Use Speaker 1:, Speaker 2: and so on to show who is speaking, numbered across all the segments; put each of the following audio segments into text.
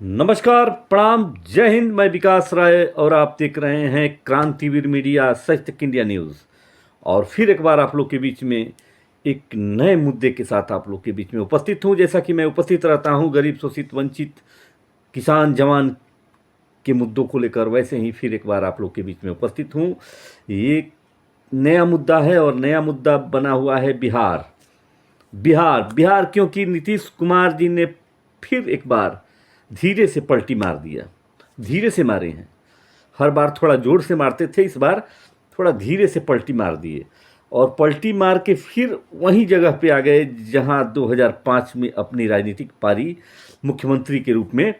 Speaker 1: नमस्कार, प्रणाम, जय हिंद। मैं विकास राय और आप देख रहे हैं क्रांतिवीर मीडिया, सच तक इंडिया न्यूज़। और फिर एक बार आप लोग के बीच में एक नए मुद्दे के साथ आप लोग के बीच में उपस्थित हूं। जैसा कि मैं उपस्थित रहता हूं गरीब, शोषित, वंचित, किसान, जवान के मुद्दों को लेकर, वैसे ही फिर एक बार आप लोग के बीच में उपस्थित हूं। ये नया मुद्दा है और नया मुद्दा बना हुआ है बिहार। बिहार बिहार क्योंकि नीतीश कुमार जी ने फिर एक बार धीरे से पलटी मार दिया। धीरे से मारे हैं, हर बार थोड़ा जोर से मारते थे, इस बार थोड़ा धीरे से पलटी मार दिए। और पलटी मार के फिर वहीं जगह पे आ गए जहां 2005 में अपनी राजनीतिक पारी मुख्यमंत्री के रूप में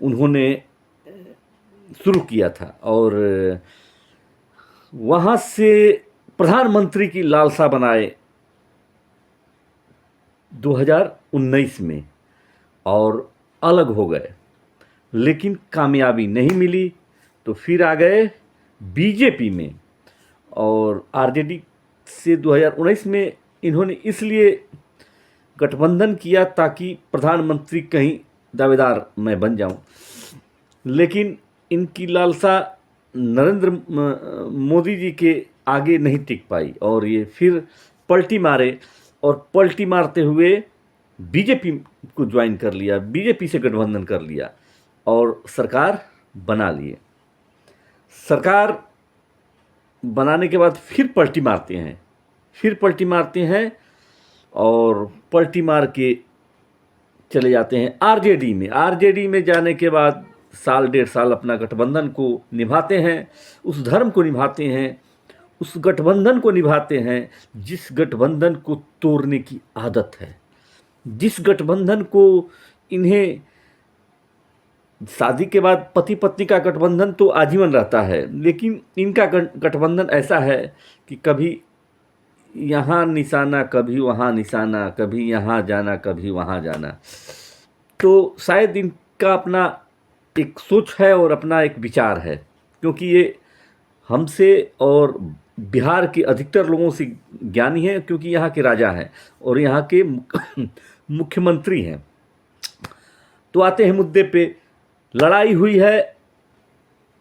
Speaker 1: उन्होंने शुरू किया था। और वहां से प्रधानमंत्री की लालसा बनाए 2019 में और अलग हो गए, लेकिन कामयाबी नहीं मिली तो फिर आ गए बीजेपी में। और आरजेडी से 2019 में इन्होंने इसलिए गठबंधन किया ताकि प्रधानमंत्री कहीं दावेदार मैं बन जाऊं, लेकिन इनकी लालसा नरेंद्र मोदी जी के आगे नहीं टिक पाई और ये फिर पलटी मारे। और पलटी मारते हुए बीजेपी को ज्वाइन कर लिया, बीजेपी से गठबंधन कर लिया और सरकार बना लिए। सरकार बनाने के बाद फिर पलटी मारते हैं, फिर पलटी मारते हैं और पलटी मार के चले जाते हैं आरजेडी में। आरजेडी में जाने के बाद साल डेढ़ साल अपना गठबंधन को निभाते हैं, उस धर्म को निभाते हैं, उस गठबंधन को निभाते हैं जिस गठबंधन को तोड़ने की आदत है, जिस गठबंधन को इन्हें शादी के बाद पति पत्नी का गठबंधन तो आजीवन रहता है, लेकिन इनका गठबंधन ऐसा है कि कभी यहाँ निशाना, कभी वहाँ निशाना, कभी यहाँ जाना, कभी वहाँ जाना। तो शायद इनका अपना एक सोच है और अपना एक विचार है, क्योंकि ये हमसे और बिहार के अधिकतर लोगों से ज्ञानी है, क्योंकि यहाँ के राजा हैं और यहाँ के मुख्यमंत्री हैं। तो आते हैं मुद्दे पे। लड़ाई हुई है,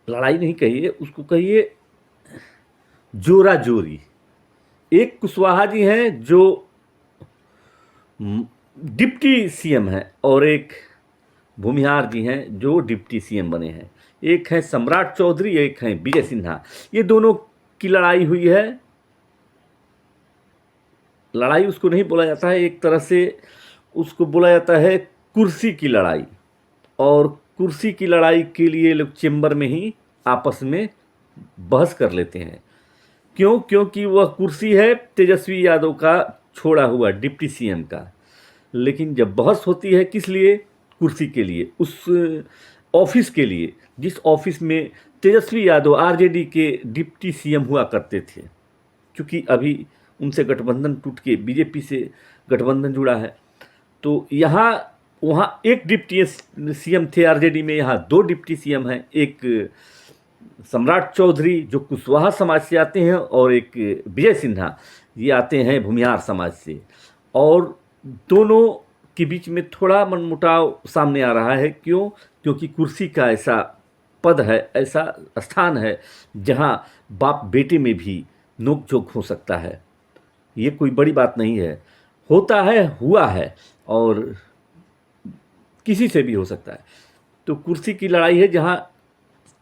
Speaker 1: लड़ाई नहीं कहिए, उसको कहिए जोरा जोरी। एक कुशवाहा जी हैं जो डिप्टी सीएम हैं और एक भूमिहार जी हैं जो डिप्टी सीएम बने हैं। एक है सम्राट चौधरी, एक है विजय सिन्हा। ये दोनों की लड़ाई हुई है। लड़ाई उसको नहीं बोला जाता है, एक तरह से उसको बोला जाता है कुर्सी की लड़ाई। और कुर्सी की लड़ाई के लिए लोग चेंबर में ही आपस में बहस कर लेते हैं। क्यों? क्योंकि वह कुर्सी है तेजस्वी यादव का छोड़ा हुआ डिप्टी सीएम का। लेकिन जब बहस होती है किस लिए? कुर्सी के लिए, उस ऑफिस के लिए जिस ऑफिस में तेजस्वी यादव आरजेडी के डिप्टी सीएम हुआ करते थे। क्योंकि अभी उनसे गठबंधन टूट के बीजेपी से गठबंधन जुड़ा है, तो यहाँ वहाँ एक डिप्टी सीएम थे आरजेडी में, यहाँ दो डिप्टी सीएम हैं। एक सम्राट चौधरी जो कुशवाहा समाज से आते हैं और एक विजय सिन्हा, ये आते हैं भूमिहार समाज से। और दोनों के बीच में थोड़ा मनमुटाव सामने आ रहा है। क्यों? क्योंकि कुर्सी का ऐसा पद है, ऐसा स्थान है जहाँ बाप बेटे में भी नोक झोंक हो सकता है। ये कोई बड़ी बात नहीं है, होता है, हुआ है और किसी से भी हो सकता है। तो कुर्सी की लड़ाई है जहाँ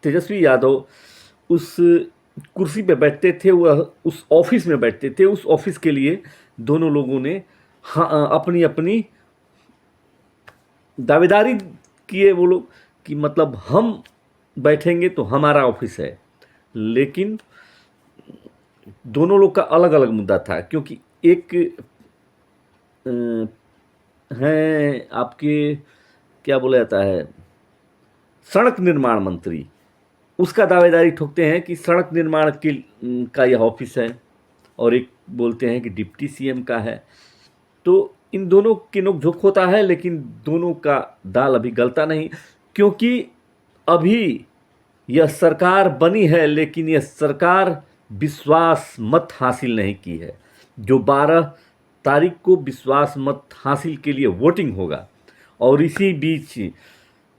Speaker 1: तेजस्वी यादव उस कुर्सी पे बैठते थे, वह उस ऑफिस में बैठते थे। उस ऑफिस के लिए दोनों लोगों ने अपनी अपनी दावेदारी किए वो लोग कि मतलब हम बैठेंगे तो हमारा ऑफिस है। लेकिन दोनों लोग का अलग अलग मुद्दा था, क्योंकि एक हैं आपके क्या बोला जाता है, सड़क निर्माण मंत्री, उसका दावेदारी ठोकते हैं कि सड़क निर्माण के का यह ऑफिस है, और एक बोलते हैं कि डिप्टी सीएम का है। तो इन दोनों की नोकझोंक होता है, लेकिन दोनों का दाल अभी गलता नहीं, क्योंकि अभी यह सरकार बनी है, लेकिन यह सरकार विश्वास मत हासिल नहीं की है। जो 12 तारीख को विश्वास मत हासिल के लिए वोटिंग होगा, और इसी बीच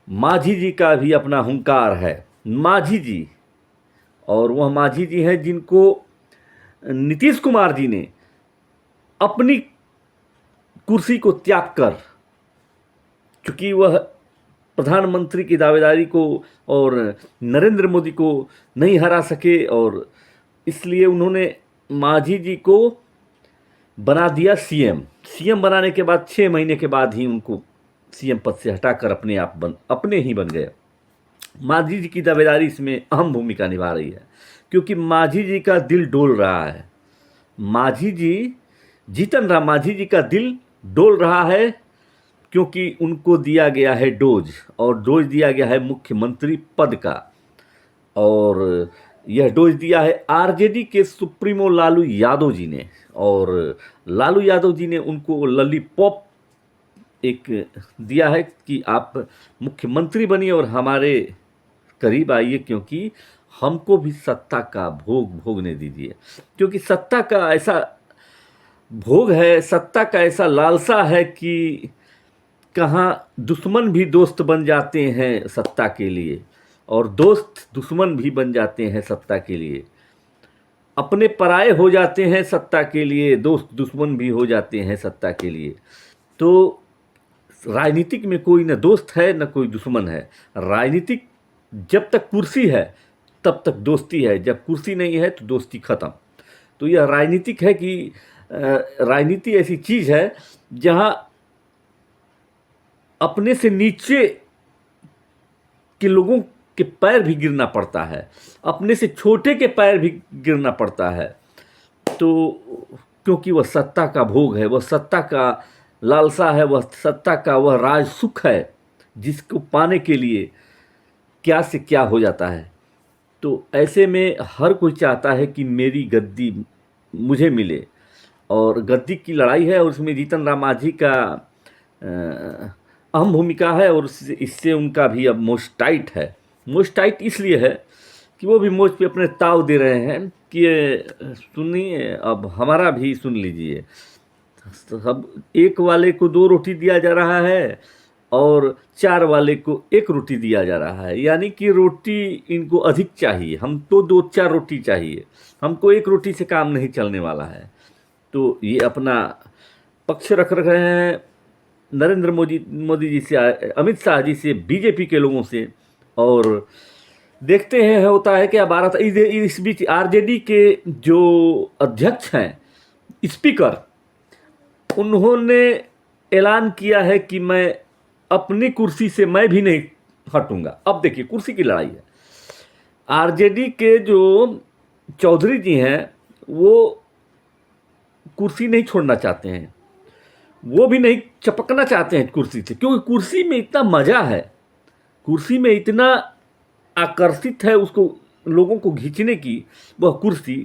Speaker 1: माझी जी का भी अपना हुंकार है। माझी जी, और वह माझी जी हैं जिनको नीतीश कुमार जी ने अपनी कुर्सी को त्याग कर, चूंकि वह प्रधानमंत्री की दावेदारी को और नरेंद्र मोदी को नहीं हरा सके, और इसलिए उन्होंने माझी जी को बना दिया सीएम। सीएम बनाने के बाद 6 महीने के बाद ही उनको सीएम पद से हटाकर अपने ही बन गए। माझी जी की दावेदारी इसमें अहम भूमिका निभा रही है, क्योंकि माझी जी का दिल डोल रहा है। माझी जी, जीतन राम माझी जी का दिल डोल रहा है, क्योंकि उनको दिया गया है डोज, और डोज दिया गया है मुख्यमंत्री पद का। और यह डोज दिया है आरजेडी के सुप्रीमो लालू यादव जी ने, और लालू यादव जी ने उनको लॉलीपॉप एक दिया है कि आप मुख्यमंत्री बनिए और हमारे करीब आइए, क्योंकि हमको भी सत्ता का भोग भोगने दीजिए। क्योंकि सत्ता का ऐसा भोग है, सत्ता का ऐसा लालसा है कि कहाँ दुश्मन भी दोस्त बन जाते हैं सत्ता के लिए, और दोस्त दुश्मन भी बन जाते हैं सत्ता के लिए। अपने पराये हो जाते हैं सत्ता के लिए, दोस्त दुश्मन भी हो जाते हैं सत्ता के लिए। तो राजनीतिक में कोई न दोस्त है न कोई दुश्मन है। राजनीतिक जब तक कुर्सी है तब तक दोस्ती है, जब कुर्सी नहीं है तो दोस्ती खत्म। तो यह राजनीतिक है कि राजनीति ऐसी चीज़ है जहाँ अपने से नीचे के लोगों के पैर भी गिरना पड़ता है, अपने से छोटे के पैर भी गिरना पड़ता है। तो क्योंकि वह सत्ता का भोग है, वह सत्ता का लालसा है, वह सत्ता का वह राज सुख है, जिसको पाने के लिए क्या से क्या हो जाता है। तो ऐसे में हर कोई चाहता है कि मेरी गद्दी मुझे मिले, और गद्दी की लड़ाई है, और उसमें जीतन राम मांझी का अहम भूमिका है, और इससे उनका भी अब मोस्ट टाइट है। मोस्ट टाइट इसलिए है कि वो भी मोस्ट पे अपने ताव दे रहे हैं कि सुनिए, अब हमारा भी सुन लीजिए। सब एक वाले को 2 रोटी दिया जा रहा है और 4 वाले को 1 रोटी दिया जा रहा है, यानी कि रोटी इनको अधिक चाहिए। हम तो 2-4 रोटी चाहिए, हमको 1 रोटी से काम नहीं चलने वाला है। तो ये अपना पक्ष रख रहे हैं नरेंद्र मोदी जी से, अमित शाह जी से, बीजेपी के लोगों से। और देखते हैं होता है क्या। भारत इस बीच आरजेडी के जो अध्यक्ष हैं, स्पीकर, उन्होंने ऐलान किया है कि मैं अपनी कुर्सी से मैं भी नहीं हटूंगा। अब देखिए, कुर्सी की लड़ाई है। आरजेडी के जो चौधरी जी हैं वो कुर्सी नहीं छोड़ना चाहते हैं, वो भी नहीं चपकना चाहते हैं कुर्सी से, क्योंकि कुर्सी में इतना मज़ा है, कुर्सी में इतना आकर्षित है उसको लोगों को खींचने की वह कुर्सी,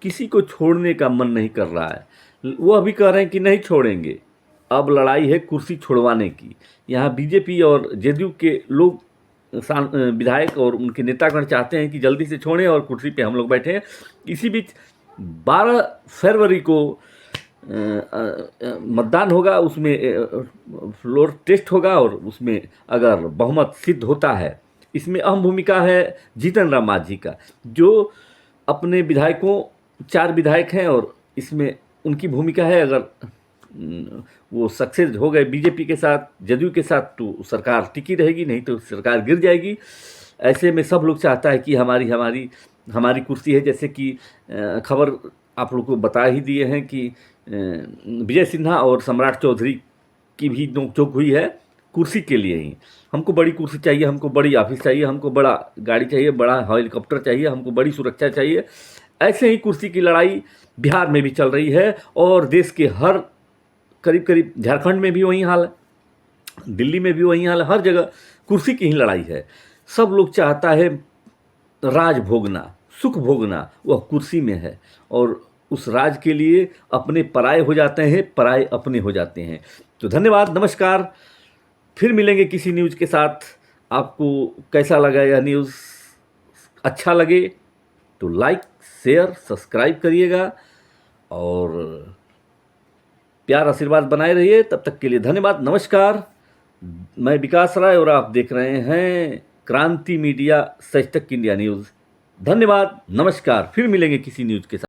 Speaker 1: किसी को छोड़ने का मन नहीं कर रहा है। वो अभी कह रहे हैं कि नहीं छोड़ेंगे। अब लड़ाई है कुर्सी छुड़वाने की। यहाँ बीजेपी और जेडीयू के लोग, विधायक और उनके नेतागण चाहते हैं कि जल्दी से छोड़ें और कुर्सी पे हम लोग बैठे हैं। इसी बीच 12 फरवरी को मतदान होगा, उसमें फ्लोर टेस्ट होगा, और उसमें अगर बहुमत सिद्ध होता है, इसमें अहम भूमिका है जीतन राम मांझी का, जो अपने विधायकों, 4 विधायक हैं, और इसमें उनकी भूमिका है। अगर वो सक्सेस हो गए बीजेपी के साथ, जदयू के साथ, तो सरकार टिकी रहेगी, नहीं तो सरकार गिर जाएगी। ऐसे में सब लोग चाहता है कि हमारी हमारी हमारी कुर्सी है। जैसे कि खबर आप लोग को बता ही दिए हैं कि विजय सिन्हा और सम्राट चौधरी की भी नोकझोंक हुई है कुर्सी के लिए ही। हमको बड़ी कुर्सी चाहिए, हमको बड़ी ऑफिस चाहिए, हमको बड़ा गाड़ी चाहिए, बड़ा हेलीकॉप्टर चाहिए, हमको बड़ी सुरक्षा चाहिए। ऐसे ही कुर्सी की लड़ाई बिहार में भी चल रही है, और देश के हर करीब करीब, झारखंड में भी वही हाल है, दिल्ली में भी वही हाल है, हर जगह कुर्सी की ही लड़ाई है। सब लोग चाहता है राज भोगना, सुख भोगना, वह कुर्सी में है, और उस राज के लिए अपने पराये हो जाते हैं, पराये अपने हो जाते हैं। तो धन्यवाद, नमस्कार। फिर मिलेंगे किसी न्यूज़ के साथ। आपको कैसा लगा यह न्यूज़? अच्छा लगे तो लाइक, शेयर, सब्सक्राइब करिएगा, और प्यार आशीर्वाद बनाए रहिए। तब तक के लिए धन्यवाद, नमस्कार। मैं विकास राय और आप देख रहे हैं क्रांति मीडिया सच तक इंडिया न्यूज़। धन्यवाद, नमस्कार, फिर मिलेंगे किसी न्यूज़ के साथ।